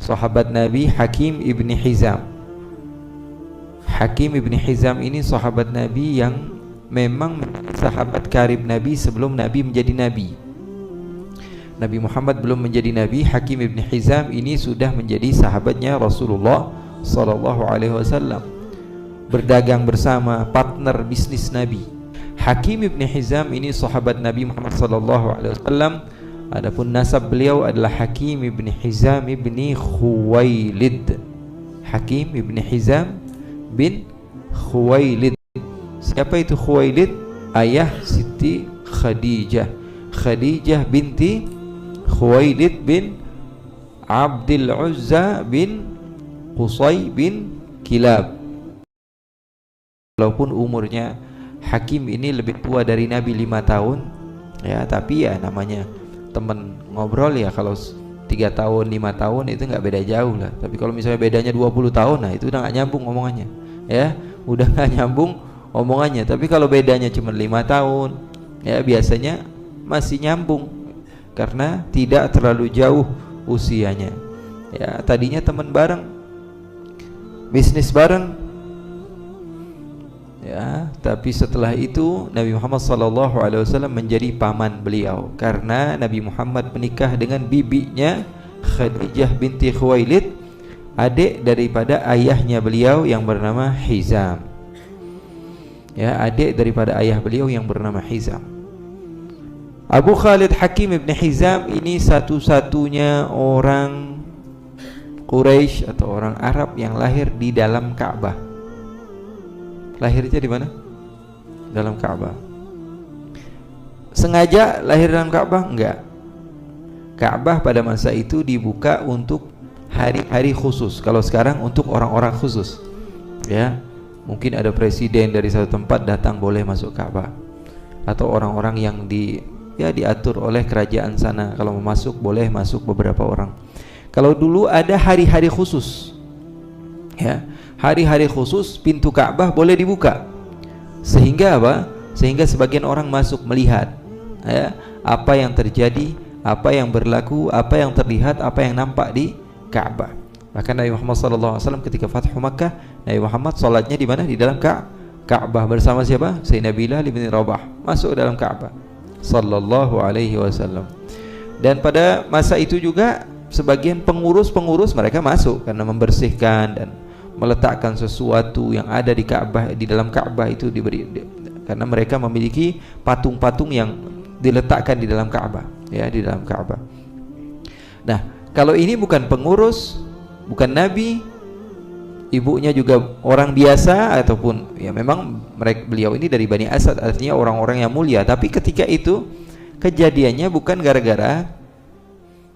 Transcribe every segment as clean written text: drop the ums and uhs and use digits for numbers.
sahabat Nabi Hakim ibni Hizam. Hakim ibni Hizam ini sahabat Nabi yang memang sahabat karib Nabi sebelum Nabi menjadi Nabi. Nabi Muhammad belum menjadi Nabi, Hakim ibni Hizam ini sudah menjadi sahabatnya Rasulullah sallallahu alaihi wasallam. Berdagang bersama, partner bisnis Nabi. Hakim ibni Hizam ini sahabat Nabi Muhammad sallallahu alaihi wasallam. Adapun nasab beliau adalah Hakim ibni Hizam ibni Khuwailid. Hakim ibni Hizam bin Khuwailid. Siapa itu Khuwailid? Ayah Siti Khadijah. Khadijah binti Khuwailid bin Abdul Uzza bin Qusay bin Kilab. Walaupun umurnya Hakim ini lebih tua dari Nabi 5 tahun, ya, tapi ya namanya teman ngobrol ya, kalau 3 tahun 5 tahun itu nggak beda jauh lah. Tapi kalau misalnya bedanya 20 tahun, nah itu udah nggak nyambung omongannya, ya, udah nggak nyambung omongannya. Tapi kalau bedanya cuma 5 tahun, ya biasanya masih nyambung karena tidak terlalu jauh usianya. Ya, tadinya teman bareng, bisnis bareng, ya, tapi setelah itu Nabi Muhammad SAW menjadi paman beliau karena Nabi Muhammad menikah dengan bibinya Khadijah binti Khuwailid, adik daripada ayahnya beliau yang bernama Hizam. Ya, adik daripada ayah beliau yang bernama Hizam. Abu Khalid Hakim ibn Hizam ini satu-satunya orang Quraisy atau orang Arab yang lahir di dalam Ka'bah. Lahirnya di mana? Dalam Ka'bah. Sengaja lahir dalam Ka'bah? Enggak. Ka'bah pada masa itu dibuka untuk hari-hari khusus. Kalau sekarang untuk orang-orang khusus. Ya, mungkin ada presiden dari satu tempat datang boleh masuk Ka'bah. Atau orang-orang yang diatur oleh kerajaan sana. Kalau mau masuk boleh masuk beberapa orang. Kalau dulu ada hari-hari khusus. Ya, hari-hari khusus pintu Ka'bah boleh dibuka. Sehingga apa? Sehingga sebagian orang masuk melihat, ya, apa yang terjadi, apa yang berlaku, apa yang terlihat, apa yang nampak di Ka'bah. Bahkan Nabi Muhammad SAW ketika Fathu Makkah, Nabi Muhammad salatnya di mana? Di dalam Ka'bah bersama siapa? Sayyidina Bilal bin Rabah masuk dalam Ka'bah sallallahu alaihi wasallam. Dan pada masa itu juga sebagian pengurus-pengurus mereka masuk karena membersihkan dan meletakkan sesuatu yang ada di Ka'bah, di dalam Ka'bah itu karena mereka memiliki patung-patung yang diletakkan di dalam Ka'bah, ya, di dalam Ka'bah. Nah, kalau ini bukan pengurus, bukan nabi, ibunya juga orang biasa ataupun ya memang beliau ini dari Bani Asad, artinya orang-orang yang mulia. Tapi ketika itu kejadiannya bukan gara-gara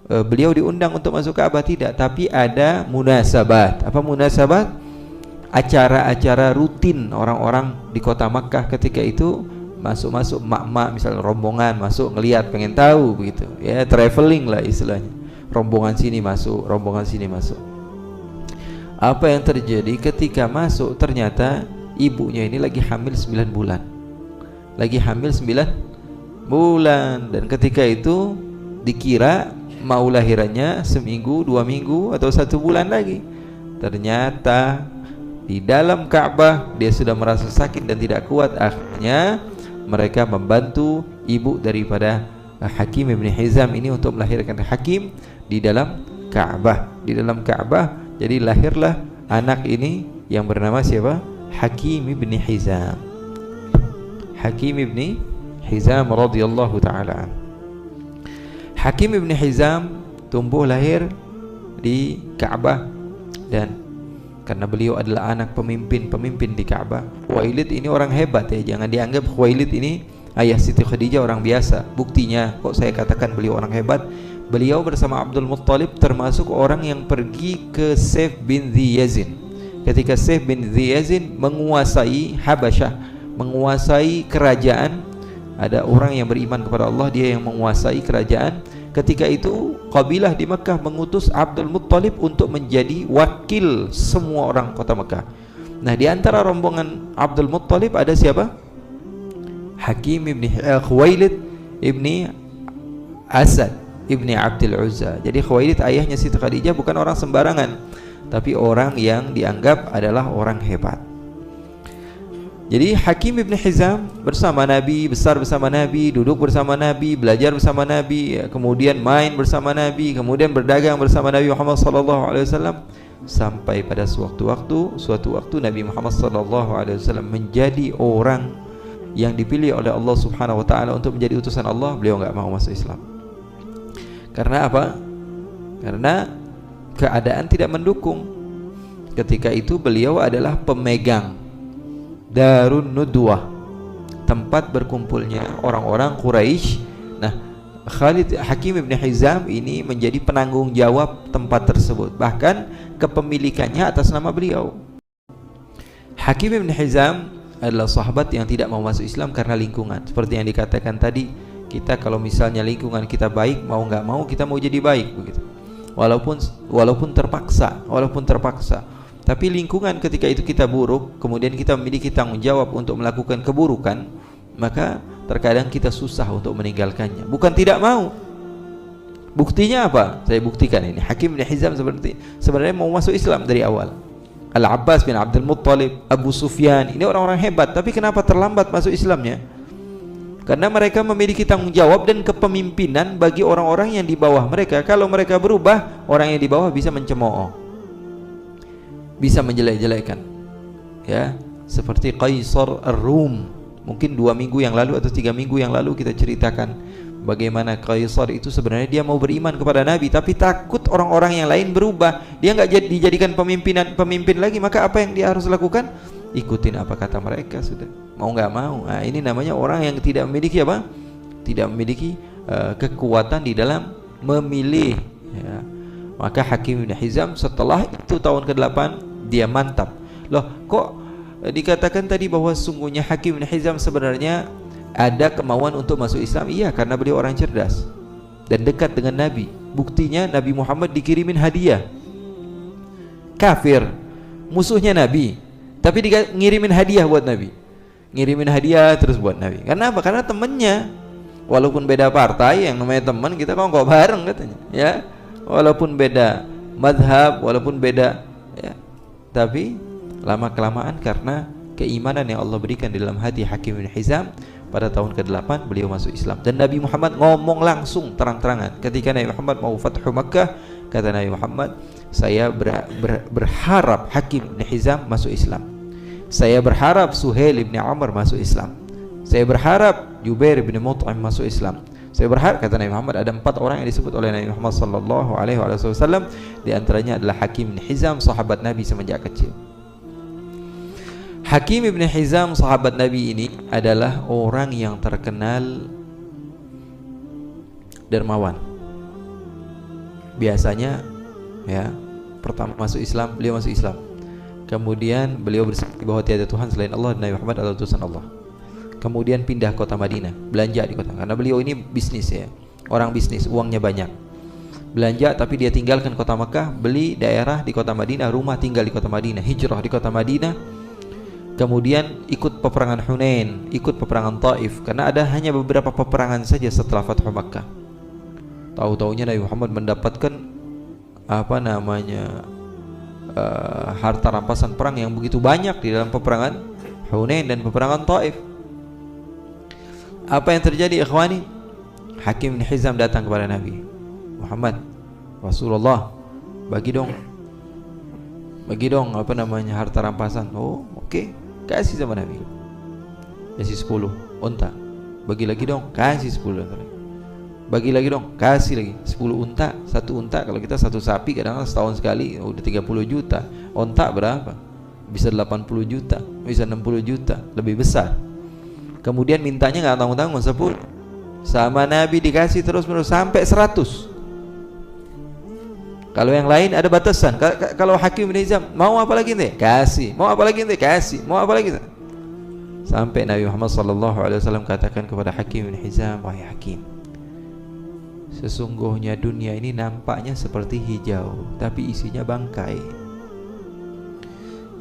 beliau diundang untuk masuk Ka'bah, tidak, tapi ada munasabat. Apa munasabat? Acara-acara rutin orang-orang di kota Makkah ketika itu, masuk-masuk mak-mak misalnya rombongan masuk ngelihat, pengen tahu begitu, ya, traveling lah istilahnya. Rombongan sini masuk, rombongan sini masuk. Apa yang terjadi ketika masuk? Ternyata ibunya ini lagi hamil 9 bulan. Lagi hamil 9 bulan dan ketika itu dikira mau lahirannya seminggu, 2 minggu atau 1 bulan lagi. Ternyata di dalam Ka'bah dia sudah merasa sakit dan tidak kuat. Akhirnya mereka membantu ibu daripada Hakim ibn Hizam ini untuk melahirkan Hakim di dalam Ka'bah. Di dalam Ka'bah, jadi lahirlah anak ini yang bernama siapa? Hakim ibn Hizam. Hakim ibn Hizam radhiyallahu ta'ala. Hakim ibn Hizam tumbuh lahir di Ka'bah dan karena beliau adalah anak pemimpin di Ka'bah. Khuwailid ini orang hebat, ya, jangan dianggap Khuwailid ini ayah Siti Khadijah orang biasa. Buktinya kok saya katakan beliau orang hebat, beliau bersama Abdul Muttalib termasuk orang yang pergi ke Saif bin Dhi Yazin. Ketika Saif bin Dhi Yazin menguasai Habasyah, menguasai kerajaan, ada orang yang beriman kepada Allah, dia yang menguasai kerajaan. Ketika itu kabilah di Mekah mengutus Abdul Muttalib untuk menjadi wakil semua orang kota Mekah. Nah, di antara rombongan Abdul Muttalib ada siapa? Hakim ibn Khuwailid ibni Asad. ibni Abdul Uzza. Jadi Khuwailid ayahnya Siti Khadijah bukan orang sembarangan, tapi orang yang dianggap adalah orang hebat. Jadi Hakim ibn Hizam bersama Nabi, besar bersama Nabi, duduk bersama Nabi, belajar bersama Nabi, kemudian main bersama Nabi, kemudian berdagang bersama Nabi Muhammad SAW, sampai pada suatu waktu Nabi Muhammad SAW menjadi orang yang dipilih oleh Allah Subhanahu wa taala untuk menjadi utusan Allah. Beliau enggak mau masuk Islam. Karena apa? Karena keadaan tidak mendukung. Ketika itu beliau adalah pemegang Darun Nudwah, tempat berkumpulnya orang-orang Quraisy. Nah, Hakim ibn Hizam ini menjadi penanggung jawab tempat tersebut. Bahkan kepemilikannya atas nama beliau. Hakim ibn Hizam adalah sahabat yang tidak mau masuk Islam karena lingkungan. Seperti yang dikatakan tadi, kita kalau misalnya lingkungan kita baik, mau nggak mau kita mau jadi baik begitu. Walaupun terpaksa. Tapi lingkungan ketika itu kita buruk, kemudian kita memiliki tanggung jawab untuk melakukan keburukan, maka terkadang kita susah untuk meninggalkannya. Bukan tidak mau. Buktinya apa? Saya buktikan ini. Hakim bin Hizam sebenarnya mau masuk Islam dari awal. Al-Abbas bin Abdul Muttalib, Abu Sufyan, ini orang-orang hebat, tapi kenapa terlambat masuk Islamnya? Karena mereka memiliki tanggung jawab dan kepemimpinan bagi orang-orang yang di bawah mereka. Kalau mereka berubah, orang yang di bawah bisa mencemooh, bisa menjelek-jelekan, ya, seperti Qaisar Ar-Rum. Mungkin 2 minggu yang lalu atau 3 minggu yang lalu kita ceritakan bagaimana Qaisar itu sebenarnya dia mau beriman kepada Nabi, tapi takut orang-orang yang lain berubah, dia nggak dijadikan pemimpin lagi. Maka apa yang dia harus lakukan? Ikutin apa kata mereka, sudah, mau nggak mau. Nah, ini namanya orang yang tidak memiliki apa? Tidak memiliki kekuatan di dalam memilih, ya. Maka Hakim bin Hizam setelah itu tahun ke-8 dia mantap. Loh, kok dikatakan tadi bahwa sungguhnya Hakim bin Hizam sebenarnya ada kemauan untuk masuk Islam? Iya, karena beliau orang cerdas dan dekat dengan Nabi. Buktinya Nabi Muhammad dikirimin hadiah. Kafir, musuhnya Nabi, tapi ngirimin hadiah buat Nabi. Ngirimin hadiah terus buat Nabi. Karena apa? Karena temennya. Walaupun beda partai, yang namanya teman, kita kok bareng katanya, ya. Walaupun beda madhab, walaupun beda, ya, tapi lama-kelamaan karena keimanan yang Allah berikan di dalam hati Hakim bin Hizam, pada tahun ke-8 beliau masuk Islam. Dan Nabi Muhammad ngomong langsung terang-terangan ketika Nabi Muhammad mau Fathu Makkah, kata Nabi Muhammad, saya berharap Hakim bin Hizam masuk Islam, saya berharap Suhail bin Amr masuk Islam, saya berharap Jubair bin Mut'im masuk Islam, saya berharap, kata Nabi Muhammad, ada 4 orang yang disebut oleh Nabi Muhammad sallallahu alaihi wasallam, di antaranya adalah Hakim bin Hizam, sahabat Nabi semenjak kecil. Hakim bin Hizam, sahabat Nabi ini adalah orang yang terkenal dermawan. Biasanya, ya, pertama masuk Islam, beliau masuk Islam. Kemudian beliau bersaksi bahwa tiada Tuhan selain Allah dan Nabi Muhammad adalah utusan Allah. Kemudian pindah kota Madinah, belanja di kota, karena beliau ini bisnis, ya, orang bisnis, uangnya banyak. Belanja, tapi dia tinggalkan kota Mekah, beli daerah di kota Madinah, rumah tinggal di kota Madinah, hijrah di kota Madinah. Kemudian ikut peperangan Hunain, ikut peperangan Taif, karena ada hanya beberapa peperangan saja setelah Fathu Makkah. Tahu-taunya Nabi Muhammad mendapatkan harta rampasan perang yang begitu banyak di dalam peperangan Hunain dan peperangan Taif. Apa yang terjadi, ikhwani? Hakim bin Hizam datang kepada Nabi Muhammad, Rasulullah, bagi dong harta rampasan. Oh, oke. Kasih sama Nabi. Kasih 10 unta. Bagi lagi dong, kasih 10 unta. Bagi lagi dong, kasih lagi 10 unta. 1 unta, kalau kita 1 sapi kadang-kadang setahun sekali udah 30 juta. Unta berapa? Bisa 80 juta, bisa 60 juta, lebih besar. Kemudian mintanya enggak tanggung-tanggung, 10. Sama Nabi dikasih terus-menerus sampai 100. Kalau yang lain ada batasan. Kalau Hakim bin Hizam, mau apa lagi nih? Kasih. Mau apa lagi nih? Kasih. Mau apa lagi nih? Sampai Nabi Muhammad sallallahu alaihi wasallam katakan kepada Hakim bin Hizam, wahai Hakim, sesungguhnya dunia ini nampaknya seperti hijau, tapi isinya bangkai.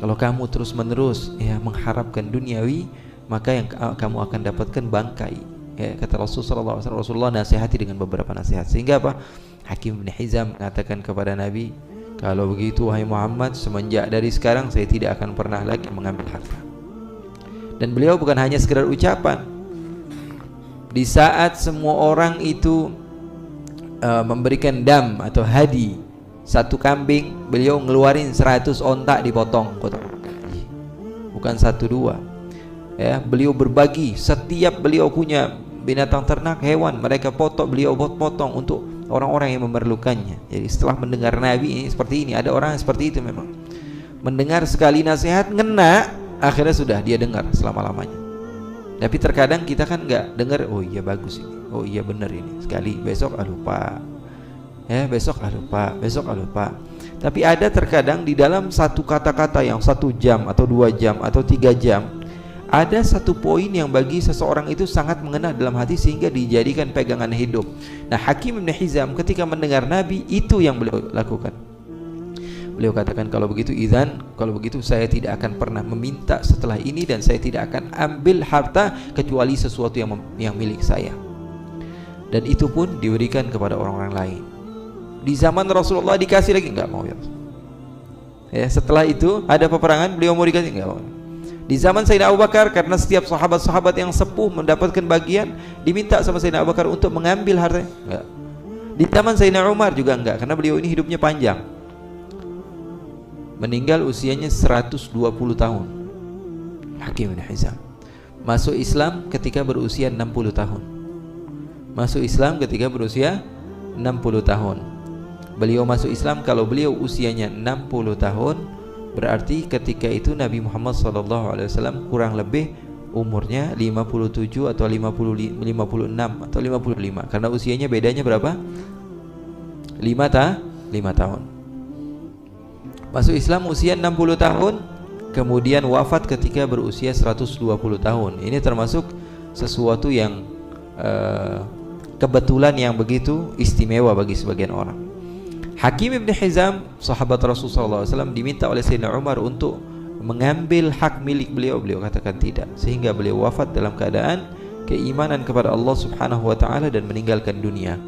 Kalau kamu terus-menerus, ya, mengharapkan duniawi, maka yang kamu akan dapatkan bangkai. Ya, kata Rasulullah SAW, Rasulullah nasihati dengan beberapa nasihat. Sehingga apa? Hakim bin Hizam mengatakan kepada Nabi, kalau begitu wahai Muhammad, semenjak dari sekarang saya tidak akan pernah lagi mengambil harta. Dan beliau bukan hanya sekedar ucapan. Di saat semua orang itu memberikan dam atau hadi satu kambing, beliau ngeluarin 100 ontak dipotong, bukan 1-2. Ya, beliau berbagi. Setiap beliau punya binatang ternak, hewan, mereka beliau potong untuk orang-orang yang memerlukannya. Jadi setelah mendengar Nabi ini seperti ini, ada orang yang seperti itu memang. Mendengar sekali nasihat ngena, akhirnya sudah dia dengar selama-lamanya. Tapi terkadang kita kan nggak dengar, oh iya bagus ini, oh iya benar ini, sekali, besok lupa. Ya, besok lupa, besok lupa. Tapi ada terkadang di dalam satu kata-kata yang 1 jam atau 2 jam atau 3 jam, ada satu poin yang bagi seseorang itu sangat mengena dalam hati sehingga dijadikan pegangan hidup. Nah, Hakim bin Hizam ketika mendengar Nabi, itu yang beliau lakukan. Beliau katakan, kalau begitu saya tidak akan pernah meminta setelah ini, dan saya tidak akan ambil harta kecuali sesuatu yang milik saya. Dan itu pun diberikan kepada orang-orang lain. Di zaman Rasulullah dikasih lagi, enggak mau ya. Ya, setelah itu ada peperangan, beliau mau dikasih, enggak mau. Di zaman Sayyidina Abu Bakar, karena setiap sahabat-sahabat yang sepuh mendapatkan bagian, diminta sama Sayyidina Abu Bakar untuk mengambil hartanya, enggak. Di zaman Sayyidina Umar juga enggak, karena beliau ini hidupnya panjang. Meninggal usianya 120 tahun. Hakim bin Hizam masuk Islam ketika berusia 60 tahun. Masuk Islam ketika berusia 60 tahun. Beliau masuk Islam kalau beliau usianya 60 tahun, berarti ketika itu Nabi Muhammad SAW kurang lebih umurnya 57 atau 56 atau 55, karena usianya bedanya berapa? 5 tahun. Masuk Islam usia 60 tahun, kemudian wafat ketika berusia 120 tahun. Ini termasuk sesuatu yang kebetulan yang begitu istimewa bagi sebagian orang. Hakim bin Hizam, sahabat Rasulullah SAW, diminta oleh Sayyidina Umar untuk mengambil hak milik beliau. Beliau katakan tidak, sehingga beliau wafat dalam keadaan keimanan kepada Allah Subhanahu wa taala dan meninggalkan dunia.